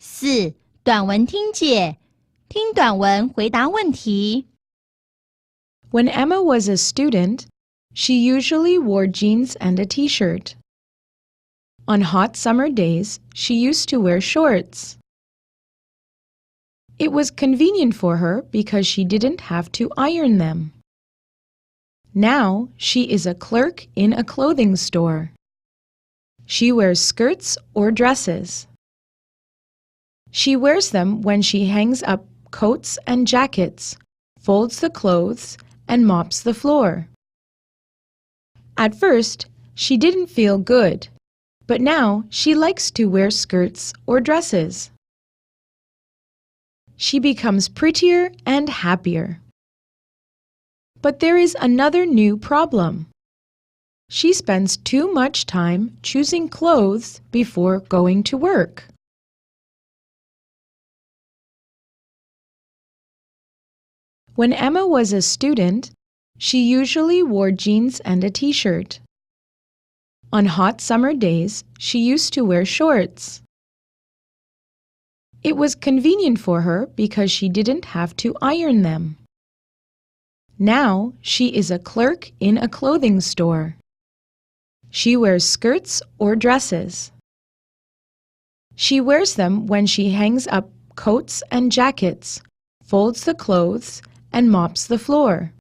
4. 短文听解，听短文回答问题。When Emma was a student, she usually wore jeans and a t-shirt. On hot summer days, she used to wear shorts. It was convenient for her because she didn't have to iron them. Now, she is a clerk in a clothing store. She wears skirts or dresses. She wears them when she hangs up coats and jackets, folds the clothes, and mops the floor. At first, she didn't feel good, but now she likes to wear skirts or dresses. She becomes prettier and happier. But there is another new problem. She spends too much time choosing clothes before going to work. When Emma was a student, she usually wore jeans and a t-shirt. On hot summer days, she used to wear shorts. It was convenient for her because she didn't have to iron them. Now, she is a clerk in a clothing store. She wears skirts or dresses. She wears them when she hangs up coats and jackets, folds the clothes, and mops the floor.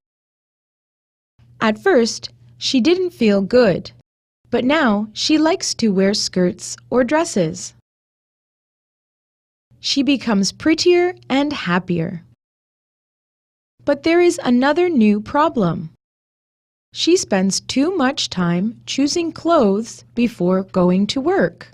At first, she didn't feel good, but now she likes to wear skirts or dresses. She becomes prettier and happier. But there is another new problem. She spends too much time choosing clothes before going to work.